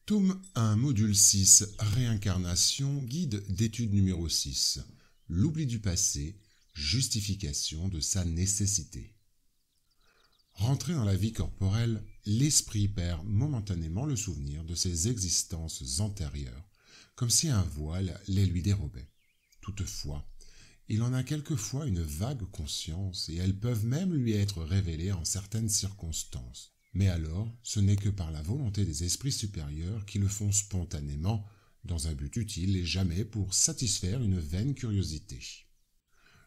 Tome 1, module 6, réincarnation, guide d'étude numéro 6. L'oubli du passé, justification de sa nécessité. Rentré dans la vie corporelle, l'esprit perd momentanément le souvenir de ses existences antérieures, comme si un voile les lui dérobait. Toutefois, il en a quelquefois une vague conscience et elles peuvent même lui être révélées en certaines circonstances. Mais alors, ce n'est que par la volonté des esprits supérieurs qui le font spontanément, dans un but utile et jamais pour satisfaire une vaine curiosité.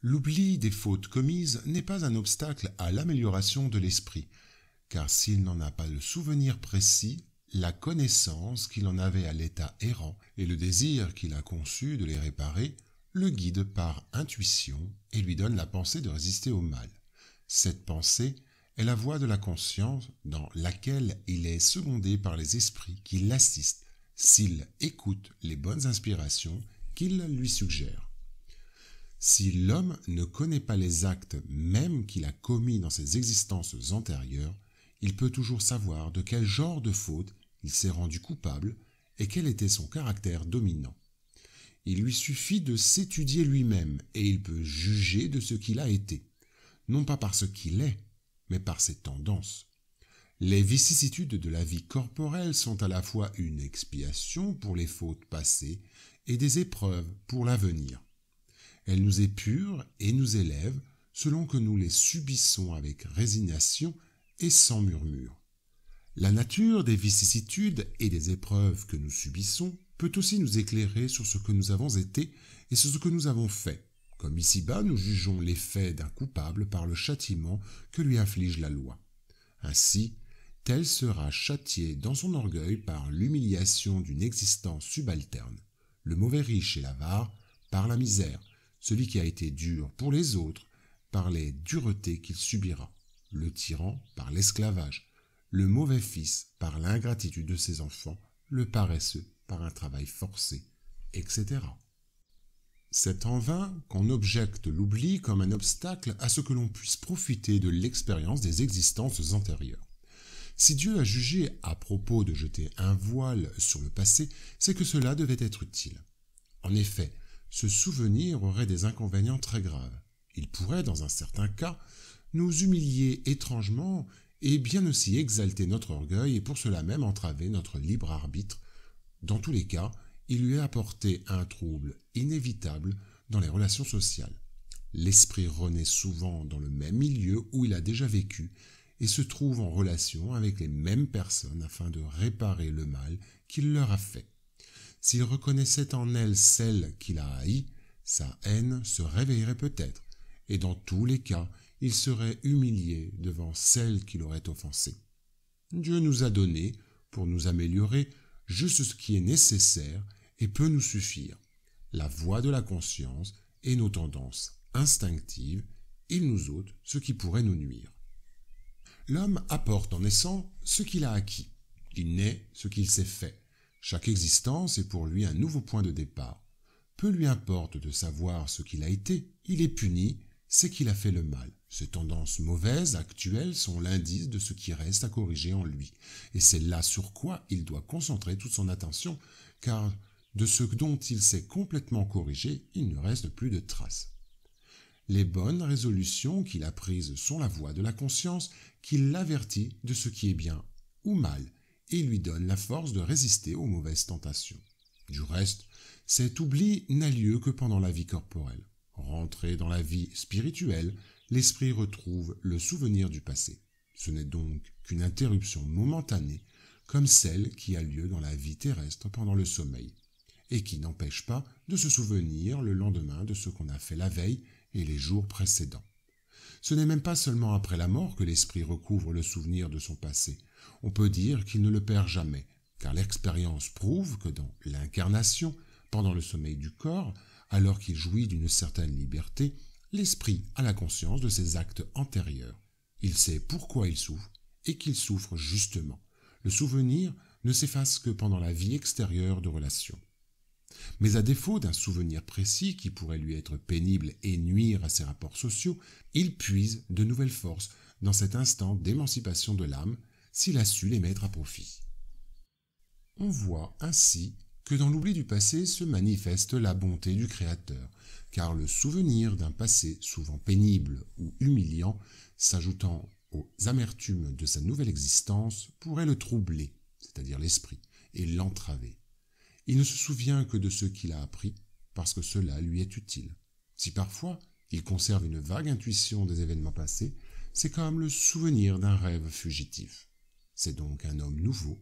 L'oubli des fautes commises n'est pas un obstacle à l'amélioration de l'esprit, car s'il n'en a pas le souvenir précis, la connaissance qu'il en avait à l'état errant et le désir qu'il a conçu de les réparer le guident par intuition et lui donnent la pensée de résister au mal. Cette pensée est la voie de la conscience dans laquelle il est secondé par les esprits qui l'assistent s'il écoute les bonnes inspirations qu'ils lui suggèrent. Si l'homme ne connaît pas les actes même qu'il a commis dans ses existences antérieures, il peut toujours savoir de quel genre de faute il s'est rendu coupable et quel était son caractère dominant. Il lui suffit de s'étudier lui-même et il peut juger de ce qu'il a été, non pas par ce qu'il est, mais par ses tendances. Les vicissitudes de la vie corporelle sont à la fois une expiation pour les fautes passées et des épreuves pour l'avenir. Elles nous épurent et nous élèvent selon que nous les subissons avec résignation et sans murmure. La nature des vicissitudes et des épreuves que nous subissons peut aussi nous éclairer sur ce que nous avons été et sur ce que nous avons fait. Comme ici-bas, nous jugeons les faits d'un coupable par le châtiment que lui inflige la loi. Ainsi, tel sera châtié dans son orgueil par l'humiliation d'une existence subalterne, le mauvais riche et l'avare par la misère, celui qui a été dur pour les autres par les duretés qu'il subira, le tyran par l'esclavage, le mauvais fils par l'ingratitude de ses enfants, le paresseux par un travail forcé, etc. C'est en vain qu'on objecte l'oubli comme un obstacle à ce que l'on puisse profiter de l'expérience des existences antérieures. Si Dieu a jugé à propos de jeter un voile sur le passé, c'est que cela devait être utile. En effet, ce souvenir aurait des inconvénients très graves. Il pourrait, dans un certain cas, nous humilier étrangement et bien aussi exalter notre orgueil et pour cela même entraver notre libre arbitre. Dans tous les cas, il lui a apporté un trouble inévitable dans les relations sociales. L'esprit renaît souvent dans le même milieu où il a déjà vécu et se trouve en relation avec les mêmes personnes afin de réparer le mal qu'il leur a fait. S'il reconnaissait en elles celle qu'il a haïe, sa haine se réveillerait peut-être, et dans tous les cas, il serait humilié devant celle qui l'aurait offensé. Dieu nous a donné, pour nous améliorer, juste ce qui est nécessaire et peut nous suffire, la voie de la conscience et nos tendances instinctives, il nous ôte ce qui pourrait nous nuire. L'homme apporte en naissant ce qu'il a acquis, il naît ce qu'il s'est fait. Chaque existence est pour lui un nouveau point de départ. Peu lui importe de savoir ce qu'il a été, il est puni, c'est qu'il a fait le mal. Ces tendances mauvaises actuelles sont l'indice de ce qui reste à corriger en lui, et c'est là sur quoi il doit concentrer toute son attention, car de ce dont il s'est complètement corrigé, il ne reste plus de traces. Les bonnes résolutions qu'il a prises sont la voie de la conscience qui l'avertit de ce qui est bien ou mal, et lui donne la force de résister aux mauvaises tentations. Du reste, cet oubli n'a lieu que pendant la vie corporelle. Rentré dans la vie spirituelle, l'esprit retrouve le souvenir du passé. Ce n'est donc qu'une interruption momentanée, comme celle qui a lieu dans la vie terrestre pendant le sommeil, et qui n'empêche pas de se souvenir le lendemain de ce qu'on a fait la veille et les jours précédents. Ce n'est même pas seulement après la mort que l'esprit recouvre le souvenir de son passé. On peut dire qu'il ne le perd jamais, car l'expérience prouve que dans l'incarnation, pendant le sommeil du corps, alors qu'il jouit d'une certaine liberté, l'esprit a la conscience de ses actes antérieurs. Il sait pourquoi il souffre et qu'il souffre justement. Le souvenir ne s'efface que pendant la vie extérieure de relation. Mais à défaut d'un souvenir précis qui pourrait lui être pénible et nuire à ses rapports sociaux, il puise de nouvelles forces dans cet instant d'émancipation de l'âme s'il a su les mettre à profit. On voit ainsi que dans l'oubli du passé se manifeste la bonté du Créateur, car le souvenir d'un passé souvent pénible ou humiliant, s'ajoutant aux amertumes de sa nouvelle existence, pourrait le troubler, c'est-à-dire l'esprit, et l'entraver. Il ne se souvient que de ce qu'il a appris, parce que cela lui est utile. Si parfois il conserve une vague intuition des événements passés, c'est comme le souvenir d'un rêve fugitif. C'est donc un homme nouveau,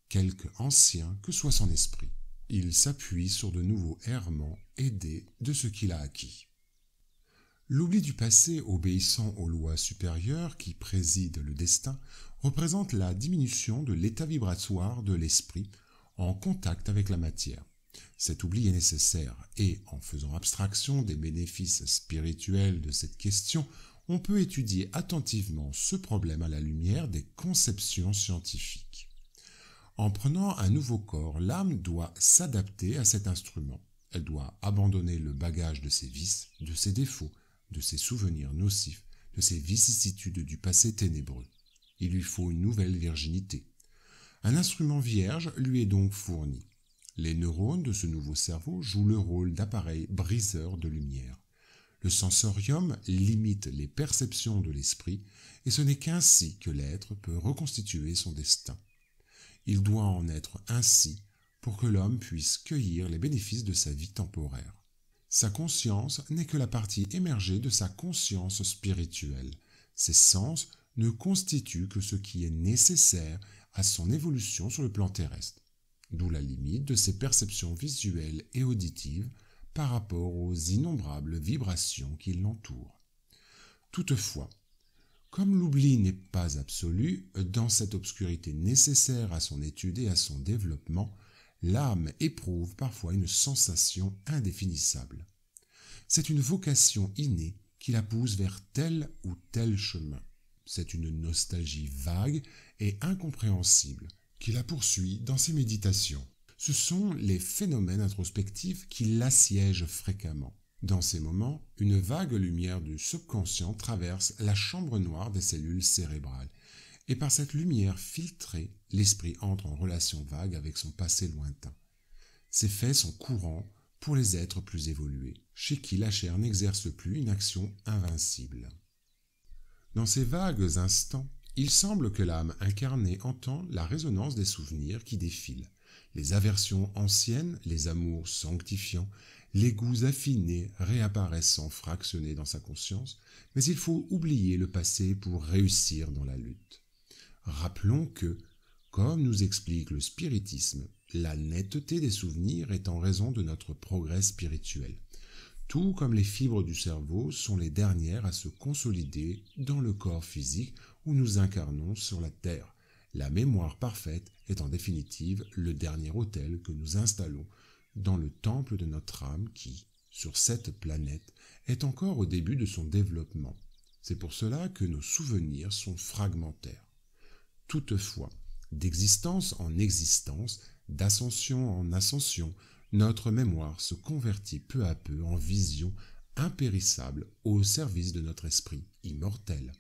quelque ancien que soit son esprit. Il s'appuie sur de nouveaux errements aidés de ce qu'il a acquis. L'oubli du passé obéissant aux lois supérieures qui président le destin représente la diminution de l'état vibratoire de l'esprit en contact avec la matière. Cet oubli est nécessaire et, en faisant abstraction des bénéfices spirituels de cette question, on peut étudier attentivement ce problème à la lumière des conceptions scientifiques. En prenant un nouveau corps, l'âme doit s'adapter à cet instrument. Elle doit abandonner le bagage de ses vices, de ses défauts, de ses souvenirs nocifs, de ses vicissitudes du passé ténébreux. Il lui faut une nouvelle virginité. Un instrument vierge lui est donc fourni. Les neurones de ce nouveau cerveau jouent le rôle d'appareil briseur de lumière. Le sensorium limite les perceptions de l'esprit et ce n'est qu'ainsi que l'être peut reconstituer son destin. Il doit en être ainsi pour que l'homme puisse cueillir les bénéfices de sa vie temporaire. Sa conscience n'est que la partie émergée de sa conscience spirituelle. Ses sens ne constituent que ce qui est nécessaire à son évolution sur le plan terrestre, d'où la limite de ses perceptions visuelles et auditives par rapport aux innombrables vibrations qui l'entourent. Toutefois, comme l'oubli n'est pas absolu, dans cette obscurité nécessaire à son étude et à son développement, l'âme éprouve parfois une sensation indéfinissable. C'est une vocation innée qui la pousse vers tel ou tel chemin. C'est une nostalgie vague et incompréhensible qui la poursuit dans ses méditations. Ce sont les phénomènes introspectifs qui l'assiègent fréquemment. Dans ces moments, une vague lumière du subconscient traverse la chambre noire des cellules cérébrales, et par cette lumière filtrée, l'esprit entre en relation vague avec son passé lointain. Ces faits sont courants pour les êtres plus évolués, chez qui la chair n'exerce plus une action invincible. Dans ces vagues instants, il semble que l'âme incarnée entend la résonance des souvenirs qui défilent, les aversions anciennes, les amours sanctifiants, les goûts affinés réapparaissant fractionnés dans sa conscience, mais il faut oublier le passé pour réussir dans la lutte. Rappelons que, comme nous explique le spiritisme, la netteté des souvenirs est en raison de notre progrès spirituel. Tout comme les fibres du cerveau sont les dernières à se consolider dans le corps physique où nous incarnons sur la terre. La mémoire parfaite est en définitive le dernier autel que nous installons dans le temple de notre âme qui, sur cette planète, est encore au début de son développement. C'est pour cela que nos souvenirs sont fragmentaires. Toutefois, d'existence en existence, d'ascension en ascension, notre mémoire se convertit peu à peu en vision impérissable au service de notre esprit immortel.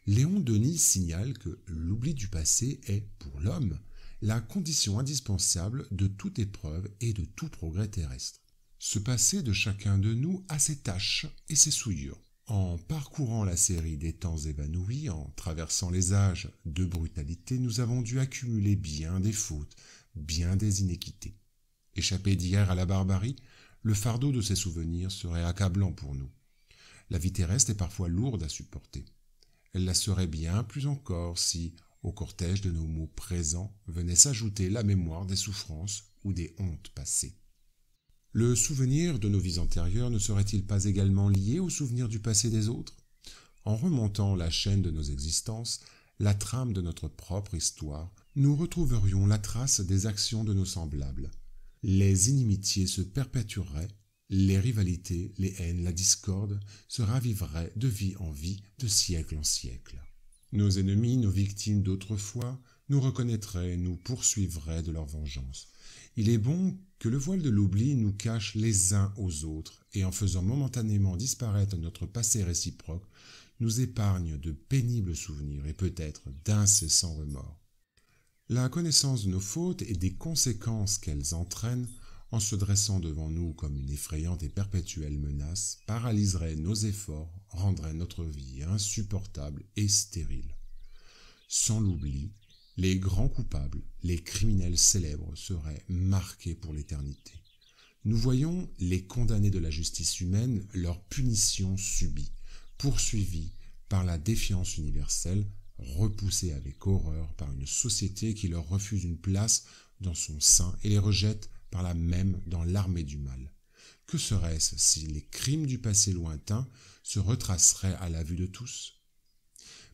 Léon Denis signale que l'oubli du passé est, pour l'homme, la condition indispensable de toute épreuve et de tout progrès terrestre. Ce passé de chacun de nous a ses taches et ses souillures. En parcourant la série des temps évanouis, en traversant les âges de brutalité, nous avons dû accumuler bien des fautes, bien des inéquités. Échappés d'hier à la barbarie, le fardeau de ces souvenirs serait accablant pour nous. La vie terrestre est parfois lourde à supporter. Elle la serait bien plus encore si, au cortège de nos maux présents, venait s'ajouter la mémoire des souffrances ou des hontes passées. Le souvenir de nos vies antérieures ne serait-il pas également lié au souvenir du passé des autres? En remontant la chaîne de nos existences, la trame de notre propre histoire, nous retrouverions la trace des actions de nos semblables. Les inimitiés se perpétueraient, les rivalités, les haines, la discorde se raviveraient de vie en vie, de siècle en siècle. Nos ennemis, nos victimes d'autrefois, nous reconnaîtraient, nous poursuivraient de leur vengeance. Il est bon que le voile de l'oubli nous cache les uns aux autres et en faisant momentanément disparaître notre passé réciproque, nous épargne de pénibles souvenirs et peut-être d'incessants remords. La connaissance de nos fautes et des conséquences qu'elles entraînent, en se dressant devant nous comme une effrayante et perpétuelle menace, paralyserait nos efforts, rendrait notre vie insupportable et stérile. Sans l'oubli, les grands coupables, les criminels célèbres seraient marqués pour l'éternité. Nous voyons les condamnés de la justice humaine, leur punition subie, poursuivis par la défiance universelle, repoussés avec horreur par une société qui leur refuse une place dans son sein et les rejette par là même dans l'armée du mal. Que serait-ce si les crimes du passé lointain se retraceraient à la vue de tous ?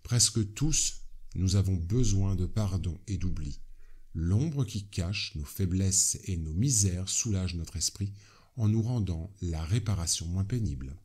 Presque tous, nous avons besoin de pardon et d'oubli. L'ombre qui cache nos faiblesses et nos misères soulage notre esprit en nous rendant la réparation moins pénible.